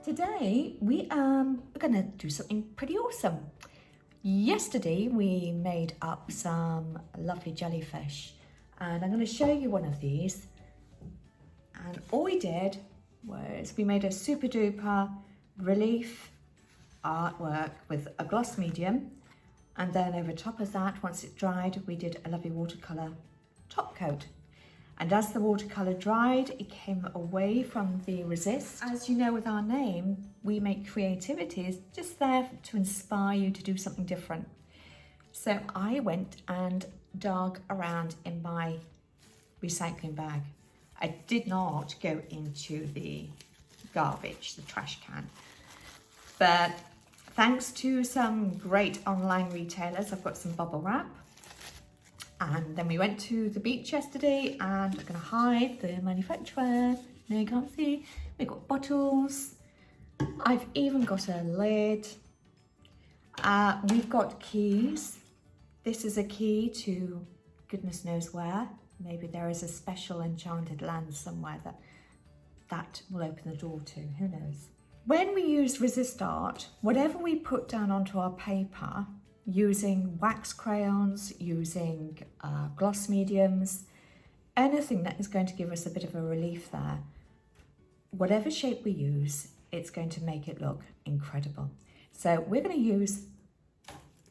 Today we are going to do something pretty awesome. Yesterday we made up some lovely jellyfish and I'm going to show you one of these. And all we did was we made a super duper relief artwork with a gloss medium, and then over top of that, once it dried, we did a lovely watercolour top coat. And as the watercolour dried, it came away from the resist. As you know, with our name, we make creativity is just there to inspire you to do something different. So I went and dug around in my recycling bag. I did not go into the garbage, the trash can. But thanks to some great online retailers, I've got some bubble wrap. And then we went to the beach yesterday, and I'm going to hide the manufacturer. No, you can't see. We've got bottles. I've even got a lid. We've got keys. This is a key to goodness knows where. Maybe there is a special enchanted land somewhere that will open the door to. Who knows? When we use resist art, whatever we put down onto our paper, using wax crayons, using gloss mediums, anything that is going to give us a bit of a relief there, whatever shape we use, it's going to make it look incredible. So we're going to use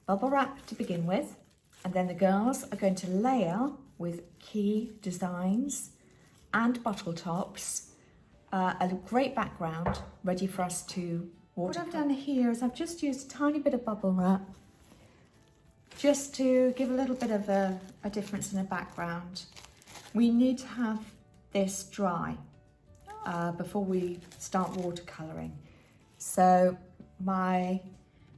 bubble wrap to begin with, and then the girls are going to layer with key designs and bottle tops, a great background ready for us to water. What I've done here is I've just used a tiny bit of bubble wrap just to give a little bit of a difference in the background. We need to have this dry before we start watercolouring. So my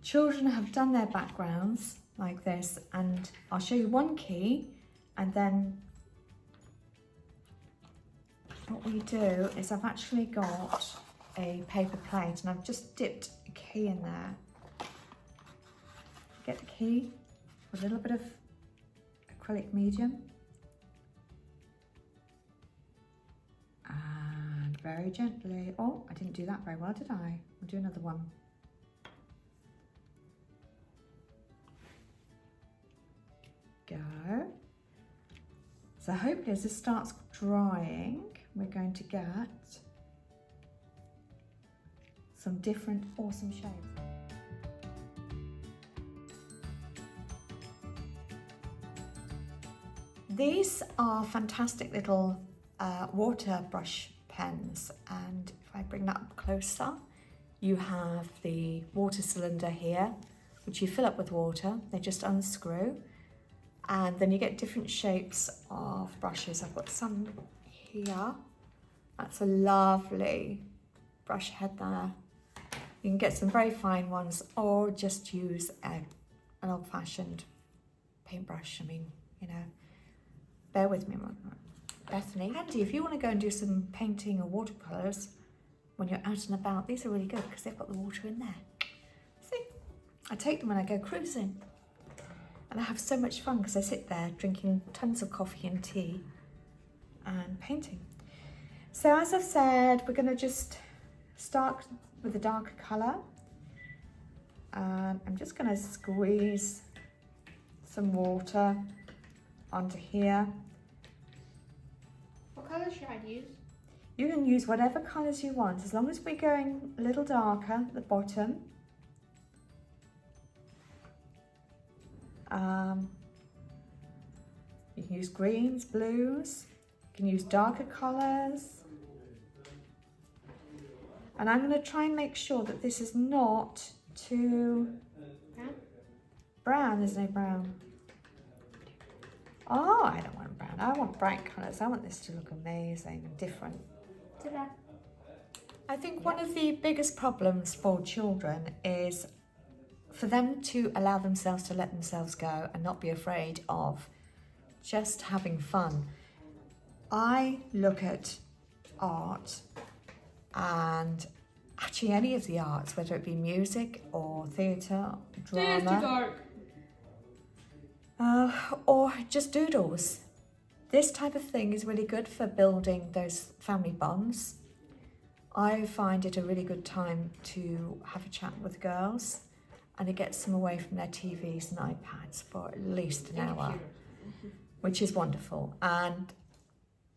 children have done their backgrounds like this, and I'll show you one key, and then what we do is I've actually got a paper plate and I've just dipped a key in there. Get the key. A little bit of acrylic medium, and very gently, oh, I didn't do that very well, did I? I'll do another one. Go. So hopefully as this starts drying, we're going to get some different awesome shapes. These are fantastic little water brush pens, and if I bring that up closer, you have the water cylinder here, which you fill up with water. They just unscrew, and then you get different shapes of brushes. I've got some here. That's a lovely brush head there. You can get some very fine ones, or just use an old-fashioned paintbrush. I mean, you know. Bear with me, Bethany. Handy if you want to go and do some painting or watercolours when you're out and about. These are really good because they've got the water in there. See, I take them when I go cruising, and I have so much fun because I sit there drinking tons of coffee and tea and painting. So as I've said, we're going to just start with a darker colour. I'm just going to squeeze some water onto here. What colour should I use? You can use whatever colours you want, as long as we're going a little darker at the bottom. You can use greens, blues, you can use darker colours. And I'm going to try and make sure that this is not too brown. There's no brown. Oh, I don't want brown. I want bright colours. I want this to look amazing and different. Ta-da. I think one of the biggest problems for children is for them to allow themselves to let themselves go and not be afraid of just having fun. I look at art, and actually any of the arts, whether it be music or theatre, drama. It's too dark. Or just doodles. This type of thing is really good for building those family bonds. I find it a really good time to have a chat with girls, and it gets them away from their TVs and iPads for at least an hour, which is wonderful. And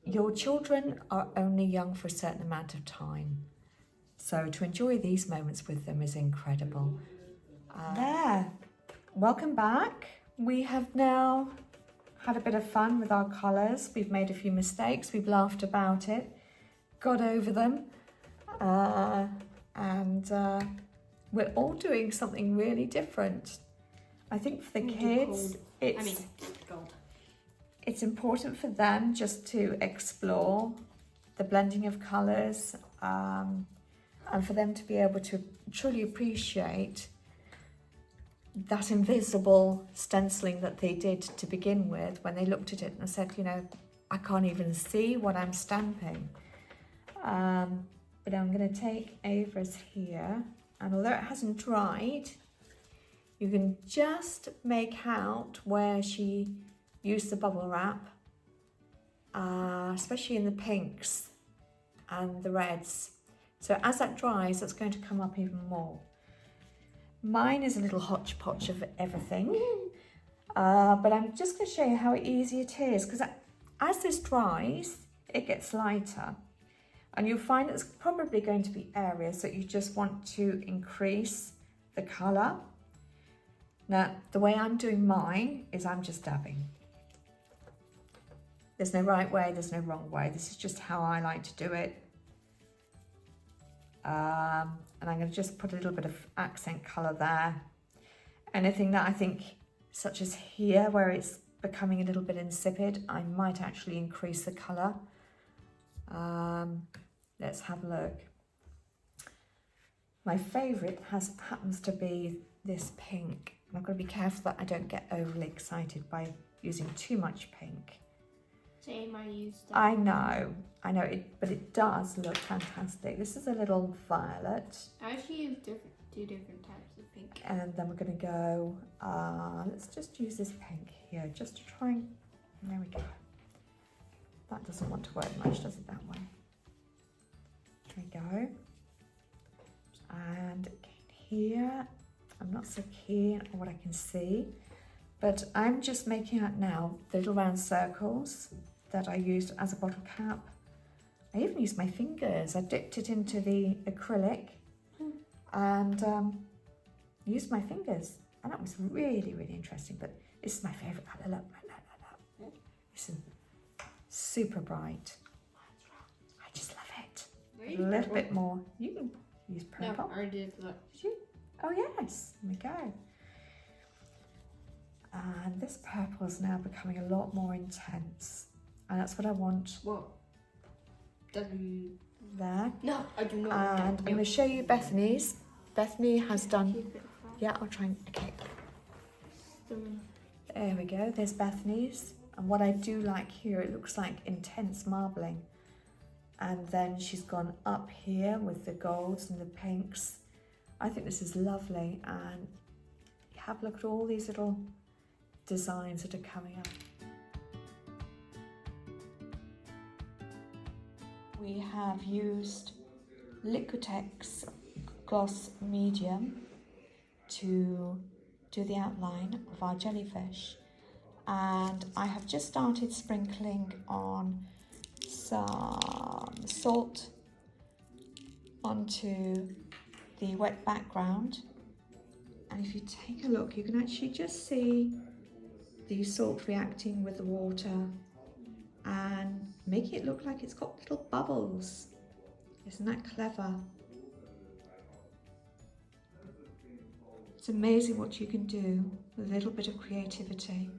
your children are only young for a certain amount of time, so to enjoy these moments with them is incredible. There, welcome back. We have now had a bit of fun with our colours. We've made a few mistakes, we've laughed about it, got over them, and we're all doing something really different. I think for the kids, it's important for them just to explore the blending of colours, and for them to be able to truly appreciate that invisible stenciling that they did to begin with when they looked at it and said, you know, I can't even see what I'm stamping. But I'm going to take Ava's here, and although it hasn't dried, you can just make out where she used the bubble wrap, especially in the pinks and the reds. So as that dries, that's going to come up even more. Mine is a little hodgepodge of everything, but I'm just going to show you how easy it is, because as this dries, it gets lighter, and you'll find there's probably going to be areas that you just want to increase the colour. Now, the way I'm doing mine is I'm just dabbing. There's no right way, there's no wrong way. This is just how I like to do it. And I'm going to just put a little bit of accent colour there. Anything that I think, such as here, where it's becoming a little bit insipid, I might actually increase the colour. Let's have a look. My favourite happens to be this pink. And I've got to be careful that I don't get overly excited by using too much pink. Same, I used that. I know, but it does look fantastic. This is a little violet. I actually use two different types of pink. And then we're going to go, let's just use this pink here, just to try and, there we go. That doesn't want to work much, does it, that way? There we go. And here, I'm not so keen on what I can see, but I'm just making out now the little round circles that I used as a bottle cap. I even used my fingers. I dipped it into the acrylic and used my fingers, and that was really, really interesting. But this is my favourite colour. Look. This is super bright. I just love it. A little bit more. You can use purple. No, I did. Look. Did you? Oh yes, there we go. And this purple is now becoming a lot more intense, and that's what I want. Whoa. Doesn't. There. No, I do not. And I'm going to show you Bethany's. Bethany has done. Yeah, I'll try and. Okay. There we go. There's Bethany's, and what I do like here, it looks like intense marbling, and then she's gone up here with the golds and the pinks. I think this is lovely, and have a look at all these little designs that are coming up. We have used Liquitex Gloss Medium to do the outline of our jellyfish, and I have just started sprinkling on some salt onto the wet background, and if you take a look, you can actually just see the salt reacting with the water and making it look like it's got little bubbles. Isn't that clever? It's amazing what you can do with a little bit of creativity.